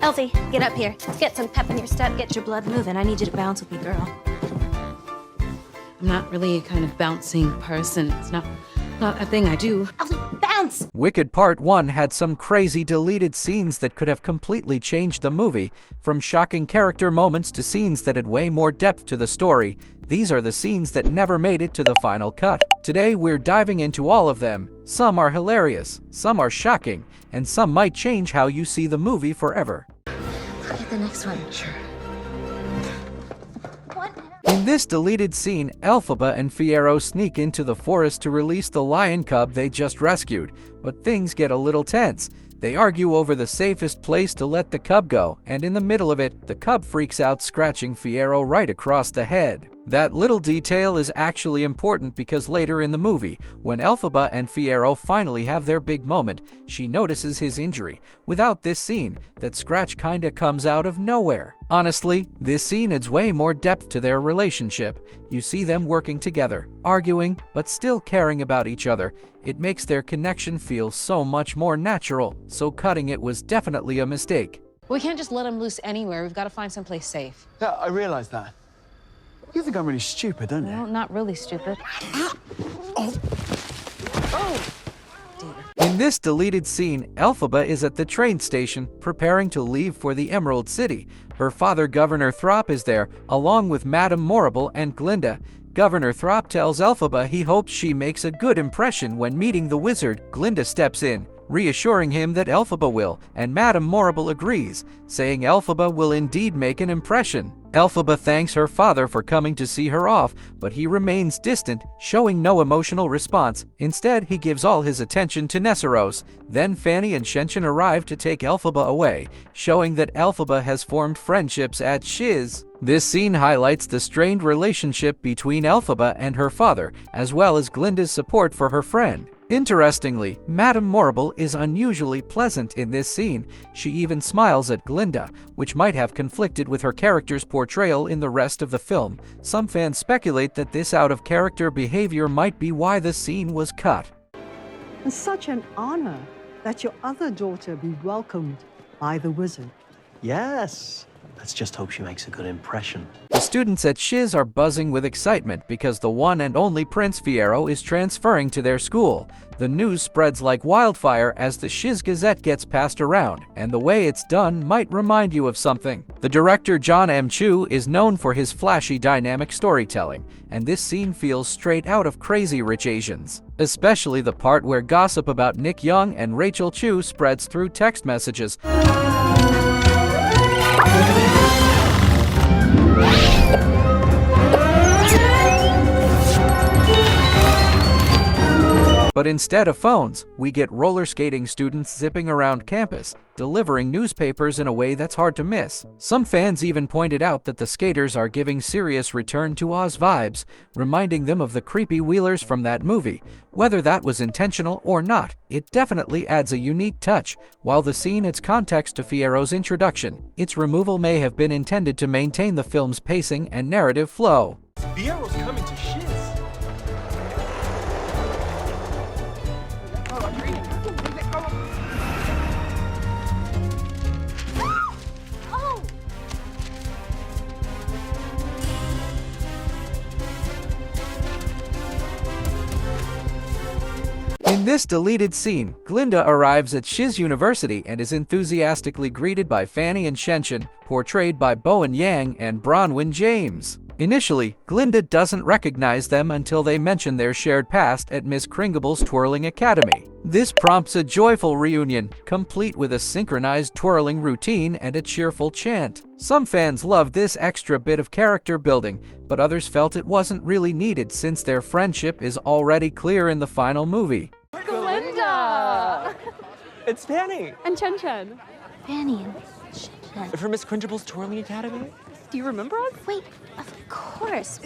Elfie, get up here. Get some pep in your step. Get your blood moving. I need you to bounce with me, girl. I'm not really a kind of bouncing person. It's not a thing I do. Elfie, bounce! Wicked Part 1 had some crazy deleted scenes that could have completely changed the movie. From shocking character moments to scenes that had way more depth to the story, these are the scenes that never made it to the final cut. Today we're diving into all of them. Some are hilarious, some are shocking, and some might change how you see the movie forever. Get the next one. Sure. What? In this deleted scene, Elphaba and Fiyero sneak into the forest to release the lion cub they just rescued, but things get a little tense. They argue over the safest place to let the cub go, and in the middle of it, the cub freaks out, scratching Fiyero right across the head. That little detail is actually important because later in the movie, when Elphaba and Fiyero finally have their big moment, she notices his injury. Without this scene, that scratch kinda comes out of nowhere. Honestly, this scene adds way more depth to their relationship. You see them working together, arguing, but still caring about each other. It makes their connection feel so much more natural, so cutting it was definitely a mistake. We can't just let him loose anywhere. We've got to find someplace safe. Yeah, I realize that. You think I'm really stupid, don't you? Well, not really stupid. In this deleted scene, Elphaba is at the train station, preparing to leave for the Emerald City. Her father, Governor Throp, is there, along with Madame Morrible and Glinda. Governor Throp tells Elphaba he hopes she makes a good impression when meeting the wizard. Glinda steps in, reassuring him that Elphaba will, and Madame Morrible agrees, saying Elphaba will indeed make an impression. Elphaba thanks her father for coming to see her off, but he remains distant, showing no emotional response. Instead, he gives all his attention to Nessarose. Then Pfanne and ShenShen arrive to take Elphaba away, showing that Elphaba has formed friendships at Shiz. This scene highlights the strained relationship between Elphaba and her father, as well as Glinda's support for her friend. Interestingly, Madame Morrible is unusually pleasant in this scene. She even smiles at Glinda, which might have conflicted with her character's portrayal in the rest of the film. Some fans speculate that this out-of-character behavior might be why the scene was cut. It's such an honor that your other daughter be welcomed by the wizard. Yes. Let's just hope she makes a good impression. The students at Shiz are buzzing with excitement because the one and only Prince Fiyero is transferring to their school. The news spreads like wildfire as the Shiz Gazette gets passed around, and the way it's done might remind you of something. The director John M. Chu is known for his flashy, dynamic storytelling, and this scene feels straight out of Crazy Rich Asians. Especially the part where gossip about Nick Young and Rachel Chu spreads through text messages. But instead of phones, we get roller skating students zipping around campus, delivering newspapers in a way that's hard to miss. Some fans even pointed out that the skaters are giving serious Return to Oz vibes, reminding them of the creepy wheelers from that movie. Whether that was intentional or not, it definitely adds a unique touch. While the scene adds context to Fiyero's introduction, its removal may have been intended to maintain the film's pacing and narrative flow. Fiyero's coming to Shiz. In this deleted scene, Glinda arrives at Shiz University and is enthusiastically greeted by Pfanne and ShenShen, portrayed by Bowen Yang and Bronwyn James. Initially, Glinda doesn't recognize them until they mention their shared past at Miss Kringable's Twirling Academy. This prompts a joyful reunion, complete with a synchronized twirling routine and a cheerful chant. Some fans loved this extra bit of character building, but others felt it wasn't really needed since their friendship is already clear in the final movie. Glinda! It's Pfanne. And ShenShen. Pfanne and ShenShen. From Miss Kringable's Twirling Academy. Do you remember us? Wait, of course.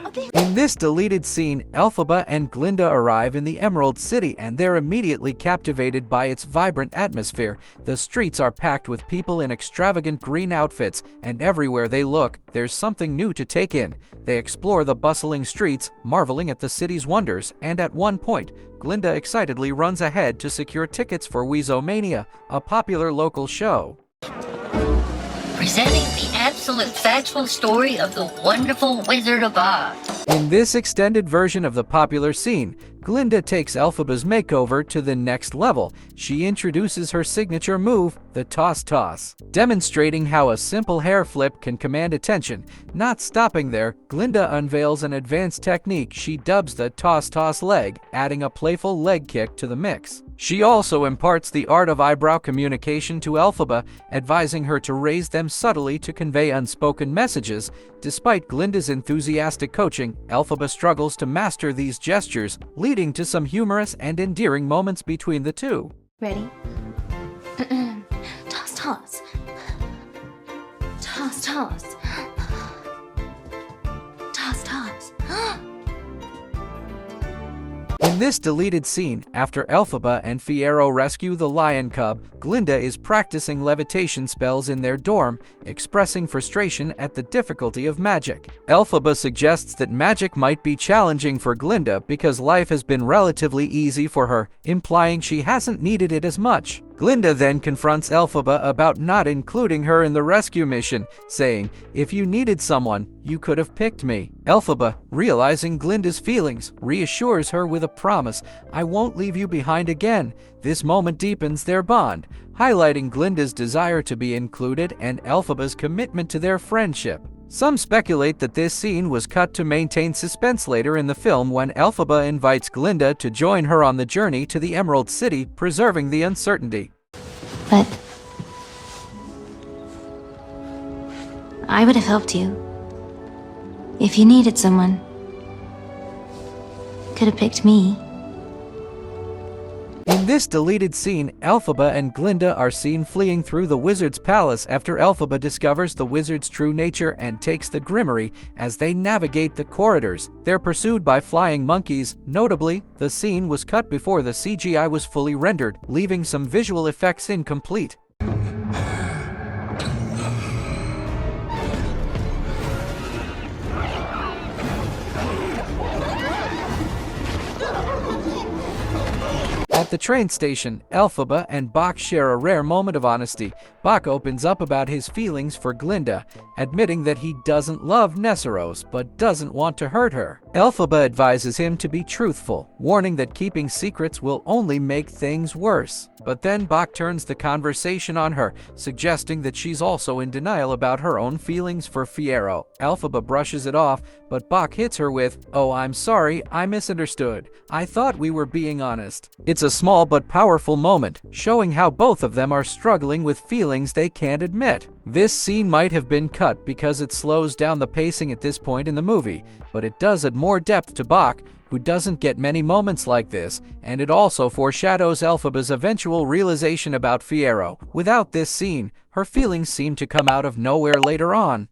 Okay. In this deleted scene, Elphaba and Glinda arrive in the Emerald City and they're immediately captivated by its vibrant atmosphere. The streets are packed with people in extravagant green outfits, and everywhere they look, there's something new to take in. They explore the bustling streets, marveling at the city's wonders, and at one point, Glinda excitedly runs ahead to secure tickets for Weezomania, a popular local show. Presenting the absolute factual story of the wonderful Wizard of Oz. In this extended version of the popular scene, Glinda takes Elphaba's makeover to the next level. She introduces her signature move, the toss-toss, demonstrating how a simple hair flip can command attention. Not stopping there, Glinda unveils an advanced technique she dubs the toss-toss leg, adding a playful leg kick to the mix. She also imparts the art of eyebrow communication to Elphaba, advising her to raise them subtly to convey unspoken messages. Despite Glinda's enthusiastic coaching, Elphaba struggles to master these gestures, leading to some humorous and endearing moments between the two. Ready? Toss, toss. Toss, toss. Toss, toss. In this deleted scene, after Elphaba and Fiyero rescue the lion cub, Glinda is practicing levitation spells in their dorm, expressing frustration at the difficulty of magic. Elphaba suggests that magic might be challenging for Glinda because life has been relatively easy for her, implying she hasn't needed it as much. Glinda then confronts Elphaba about not including her in the rescue mission, saying, "If you needed someone, you could have picked me." Elphaba, realizing Glinda's feelings, reassures her with a promise, "I won't leave you behind again." This moment deepens their bond, highlighting Glinda's desire to be included and Elphaba's commitment to their friendship. Some speculate that this scene was cut to maintain suspense later in the film when Elphaba invites Glinda to join her on the journey to the Emerald City, preserving the uncertainty. But I would have helped you. If you needed someone, could have picked me. In this deleted scene, Elphaba and Glinda are seen fleeing through the wizard's palace after Elphaba discovers the wizard's true nature and takes the grimoire. As they navigate the corridors, they're pursued by flying monkeys. Notably, the scene was cut before the CGI was fully rendered, leaving some visual effects incomplete. At the train station, Elphaba and Bach share a rare moment of honesty. Bach opens up about his feelings for Glinda, admitting that he doesn't love Nessarose but doesn't want to hurt her. Elphaba advises him to be truthful, warning that keeping secrets will only make things worse. But then Bach turns the conversation on her, suggesting that she's also in denial about her own feelings for Fiyero. Elphaba brushes it off, but Bach hits her with, "Oh, I'm sorry, I misunderstood. I thought we were being honest." It's a small but powerful moment, showing how both of them are struggling with feelings they can't admit. This scene might have been cut because it slows down the pacing at this point in the movie, but it does add more depth to Bach, who doesn't get many moments like this, and it also foreshadows Elphaba's eventual realization about Fiyero. Without this scene, her feelings seem to come out of nowhere later on.